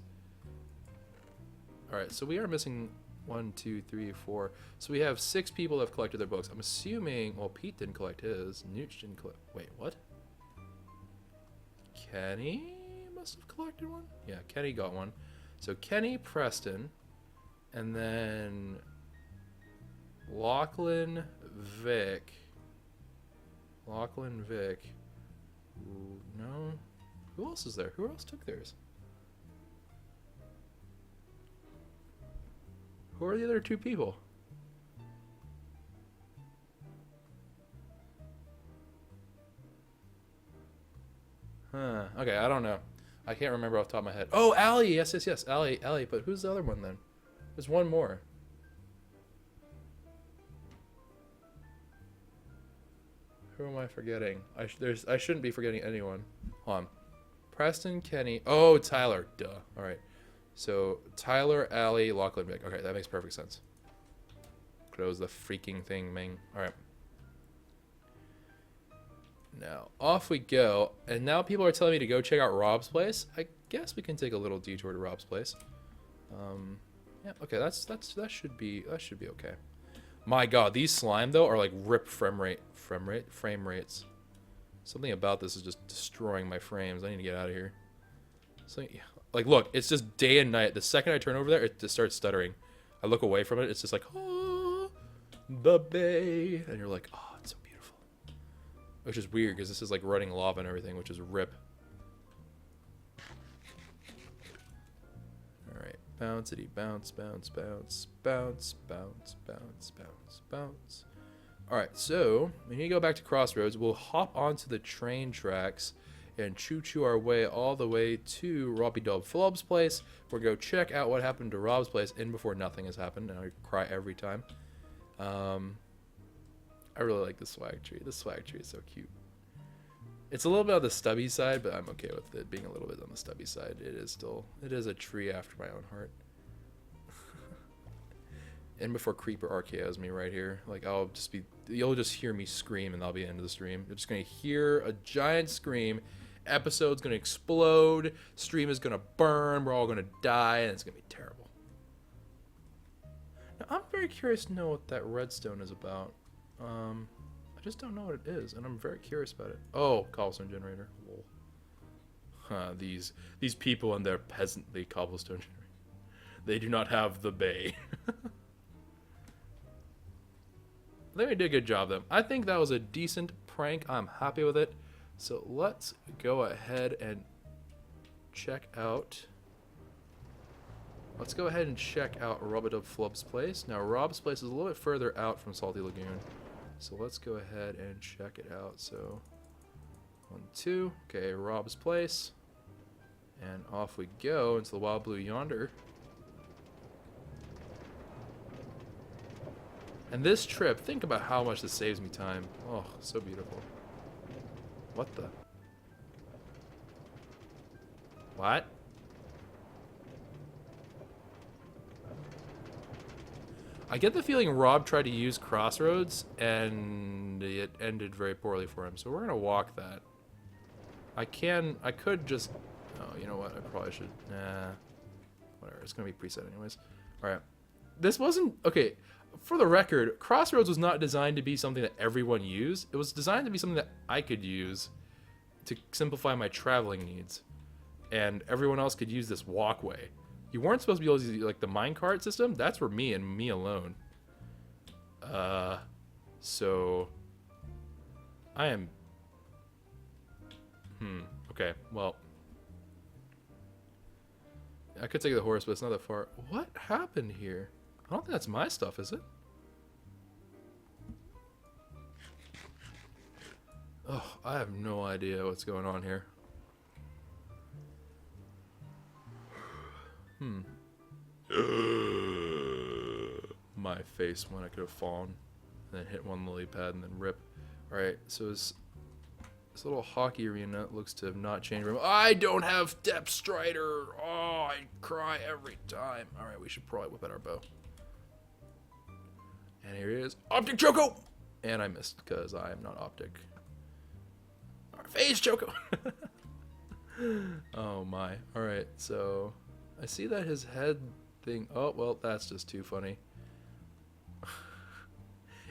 Alright, so we are missing 1, 2, 3, 4. So we have 6 people that have collected their books. I'm assuming, well, Pete didn't collect his. Nooch didn't collect. Wait, what? Kenny must have collected one? Yeah, Kenny got one. So Kenny, Preston, and then Lachlan, Vic. Lachlan, Vic. Ooh, no. Who else is there? Who else took theirs? Who are the other 2 people? Huh. Okay, I don't know. I can't remember off the top of my head. Oh, Allie! Yes, yes, yes. Allie. But who's the other one then? There's one more. Who am I forgetting? I shouldn't be forgetting anyone. Hold on. Preston, Kenny. Oh, Tyler. Duh. All right. So, Tyler, Allie, Lachlan, Vic. Okay, that makes perfect sense. Close the freaking thing, man. Alright. Now, off we go. And now people are telling me to go check out Rob's place. I guess we can take a little detour to Rob's place. Yeah, okay, that should be okay. My god, these slime, though, are like rip frame rates. Something about this is just destroying my frames. I need to get out of here. So, yeah. Like, look, it's just day and night. The second I turn over there, it just starts stuttering. I look away from it, it's just like, oh, the bay. And you're like, oh, it's so beautiful. Which is weird, because this is like running lava and everything, which is rip. Alright, bouncity, bounce, bounce, bounce, bounce, bounce, bounce, bounce, bounce. Alright, so, we need to go back to Crossroads. We'll hop onto the train tracks and choo-choo our way all the way to Robbie Dub Flub's place. We'll go check out what happened to Rob's place in before nothing has happened, and I cry every time. I really like the swag tree. The swag tree is so cute. It's a little bit on the stubby side, but I'm okay with it being a little bit on the stubby side. It is a tree after my own heart. And before Creeper RKOs me right here, like you'll just hear me scream and that'll be the end of the stream. You're just gonna hear a giant scream, episode's gonna explode, stream is gonna burn, we're all gonna die, and it's gonna be terrible. Now, I'm very curious to know what that redstone is about. I just don't know what it is, and I'm very curious about it. Oh, cobblestone generator. Lol. Huh, these people and their peasantly cobblestone generator. They do not have the bay. I think we did a good job, though. I think that was a decent prank. I'm happy with it. So let's go ahead and check out... Let's go ahead and check out Rubadub Flub's place. Now, Rob's place is a little bit further out from Salty Lagoon. So let's go ahead and check it out. So, 1, 2. Okay, Rob's place. And off we go into the Wild Blue yonder. And this trip, think about how much this saves me time. Oh, so beautiful. What the? What? I get the feeling Rob tried to use Crossroads, and it ended very poorly for him. So we're going to walk that. I could just... Oh, you know what? I probably should... Nah. Whatever. It's going to be preset anyways. Alright. This wasn't... Okay. For the record, Crossroads was not designed to be something that everyone used. It was designed to be something that I could use to simplify my traveling needs. And everyone else could use this walkway. You weren't supposed to be able to use, like, the minecart system. That's for me and me alone. So... I am... Okay, well... I could take the horse, but it's not that far. What happened here? I don't think that's my stuff, is it? Oh, I have no idea what's going on here. My face when I could have fallen. And then hit one lily pad and then rip. Alright, so this little hockey arena looks to have not changed. I don't have Depth Strider! Oh, I cry every time. Alright, we should probably whip out our bow. And here it is. Optic Choco! And I missed because I am not Optic. Our face Choco! Oh my. Alright, so... I see that his head thing... Oh, well, that's just too funny.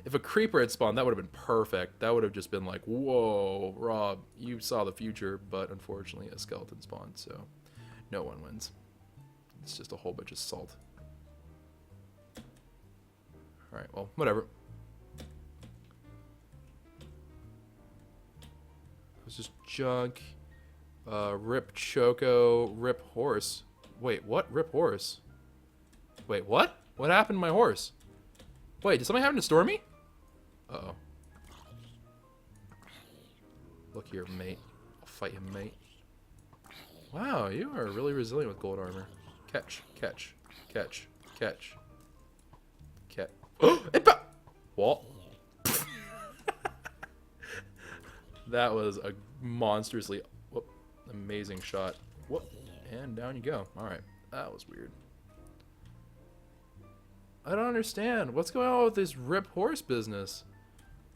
If a creeper had spawned, that would have been perfect. That would have just been like, whoa, Rob, you saw the future. But unfortunately, a skeleton spawned, so no one wins. It's just a whole bunch of salt. Alright, well, whatever. It was just junk. Rip Choco, rip horse. Wait, what? Rip horse? Wait, what? What happened to my horse? Wait, did something happen to Stormy? Uh-oh. Look here, mate. I'll fight him, mate. Wow, you are really resilient with gold armor. Catch, catch, catch, catch. Catch. Oh! What? That was a monstrously amazing shot. Whoop. And down you go. Alright. That was weird. I don't understand. What's going on with this rip horse business?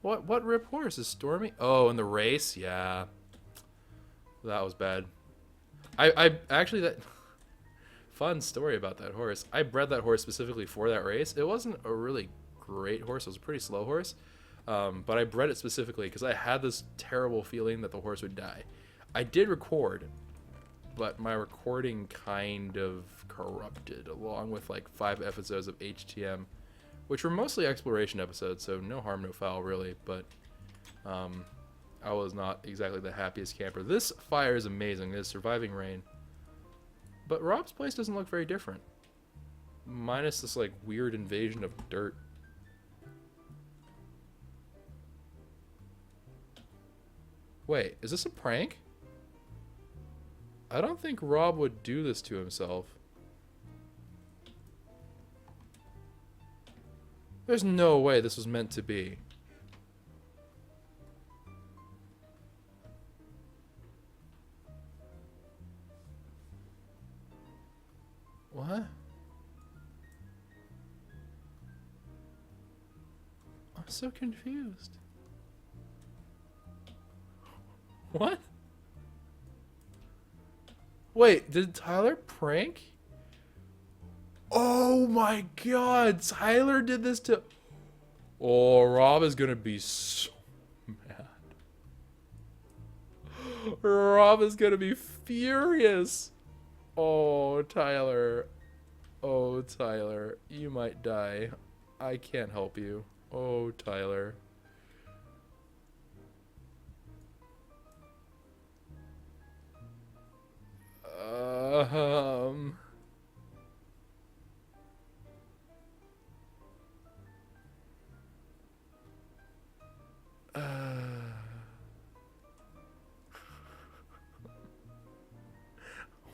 What rip horse? Is Stormy? Oh, in the race? Yeah. That was bad. I actually, that... Fun story about that horse. I bred that horse specifically for that race. It wasn't a really great horse. It was a pretty slow horse. But I bred it specifically because I had this terrible feeling that the horse would die. I did record, but my recording kind of corrupted along with like 5 episodes of HTM, which were mostly exploration episodes, so no harm, no foul really, but I was not exactly the happiest camper. This fire is amazing. This surviving rain. But Rob's place doesn't look very different. Minus this like weird invasion of dirt. Wait, is this a prank? I don't think Rob would do this to himself. There's no way this was meant to be. What? I'm so confused. What? Wait, did Tyler prank? Oh my god, Tyler did this to... Oh, Rob is gonna be so mad. Rob is gonna be furious. Oh, Tyler. Oh, Tyler. You might die. I can't help you. Oh, Tyler. Um...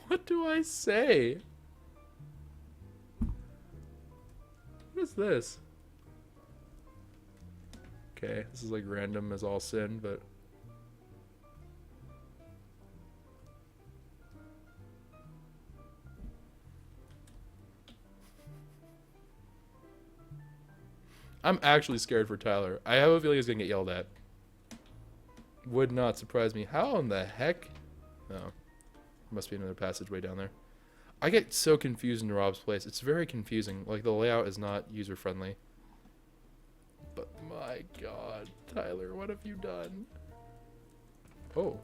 What do I say? What is this? Okay, this is like random as all sin, but... I'm actually scared for Tyler. I have a feeling he's gonna get yelled at. Would not surprise me. How in the heck? Oh. Must be another passageway down there. I get so confused in Rob's place. It's very confusing. Like, the layout is not user-friendly. But my god, Tyler, what have you done? Oh.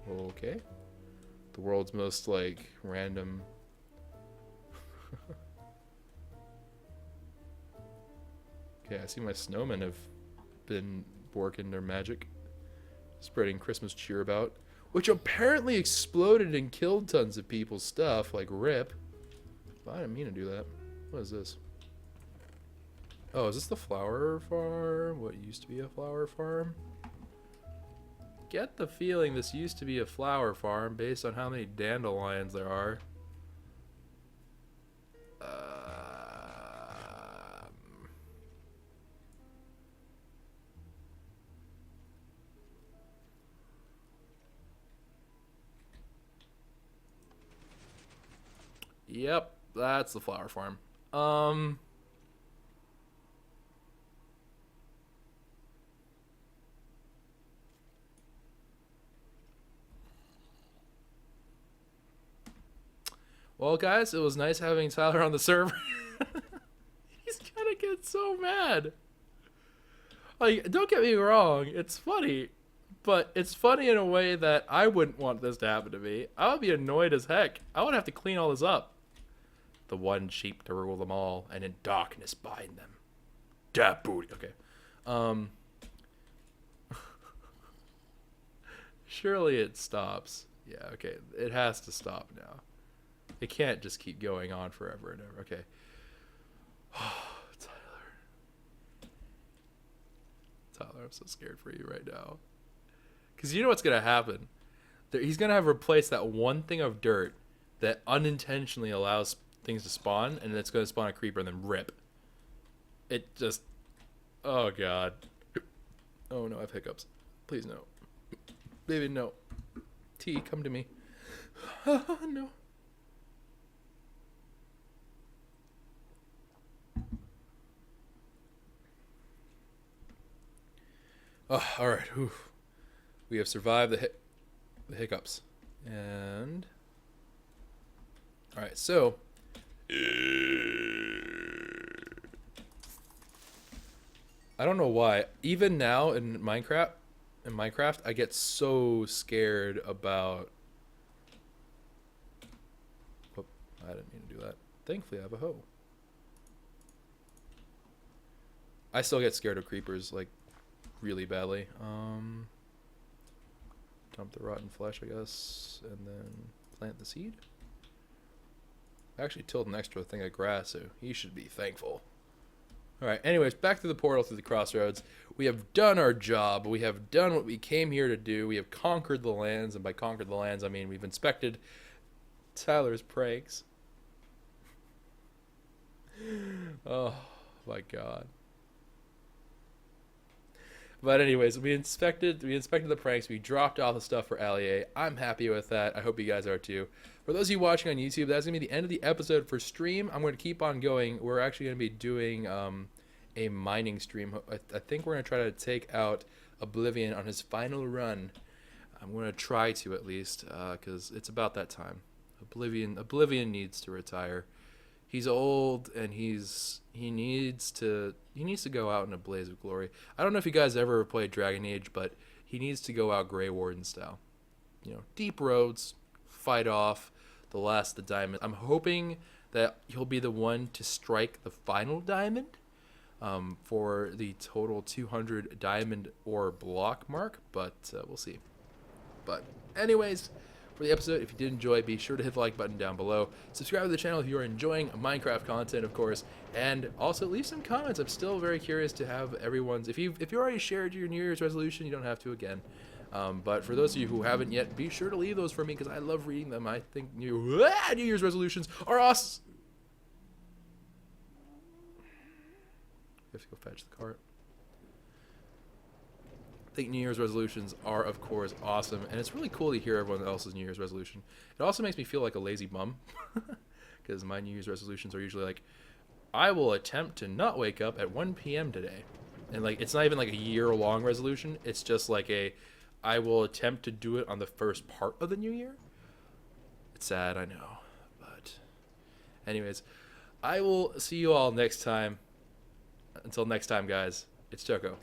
Okay. The world's most, like, random... Okay, I see my snowmen have been working their magic. Spreading Christmas cheer about. Which apparently exploded and killed tons of people's stuff, like RIP. But I didn't mean to do that. What is this? Oh, is this the flower farm? What used to be a flower farm? Get the feeling this used to be a flower farm based on how many dandelions there are. Yep, that's the flower farm. Well, guys, it was nice having Tyler on the server. He's gonna get so mad. Like, don't get me wrong, it's funny. But it's funny in a way that I wouldn't want this to happen to me. I would be annoyed as heck. I would have to clean all this up. The one sheep to rule them all, and in darkness bind them. Da booty. Okay. Surely it stops. Yeah, okay. It has to stop now. It can't just keep going on forever and ever. Okay. Tyler. Tyler, I'm so scared for you right now. Because you know what's going to happen. He's going to have replaced that one thing of dirt that unintentionally allows things to spawn, and it's going to spawn a creeper and then RIP. It just... Oh, God. Oh, no, I have hiccups. Please, no. Baby, no. T, come to me. No. Oh, all right. Oof. We have survived the hiccups. And... Alright, so... I don't know why. Even now in Minecraft, I get so scared about... Oh, I didn't mean to do that. Thankfully, I have a hoe. I still get scared of creepers, like, really badly. Dump the rotten flesh, I guess, and then plant the seed. I actually tilled an extra thing of grass, so he should be thankful. Alright, anyways, back to the portal through the crossroads. We have done our job. We have done what we came here to do. We have conquered the lands, and by conquered the lands, I mean we've inspected Tyler's pranks. Oh, my God. But anyways, we inspected the pranks. We dropped all the stuff for Allier. I'm happy with that. I hope you guys are too. For those of you watching on YouTube, that's going to be the end of the episode for stream. I'm going to keep on going. We're actually going to be doing a mining stream. I think we're going to try to take out Oblivion on his final run. I'm going to try to, at least, because it's about that time. Oblivion needs to retire. He's old, and he needs to go out in a blaze of glory. I don't know if you guys ever played Dragon Age, but he needs to go out Grey Warden style. You know, deep roads, fight off the last of the diamond. I'm hoping that he'll be the one to strike the final diamond for the total 200 diamond ore block mark, but we'll see. But anyways, for the episode, if you did enjoy, be sure to hit the like button down below. Subscribe to the channel if you are enjoying Minecraft content, of course, and also leave some comments. I'm still very curious to have everyone's. If you already shared your New Year's resolution, you don't have to again. But for those of you who haven't yet, be sure to leave those for me because I love reading them. I think New Year's resolutions are awesome. We have to go fetch the cart. I think New Year's resolutions are, of course, awesome, and it's really cool to hear everyone else's New Year's resolution. It also makes me feel like a lazy bum, because my New Year's resolutions are usually like, I will attempt to not wake up at 1 p.m. today. And like, it's not even like a year-long resolution. It's just like I will attempt to do it on the first part of the new year. It's sad, I know, but anyways, I will see you all next time. Until next time, guys, it's Choco.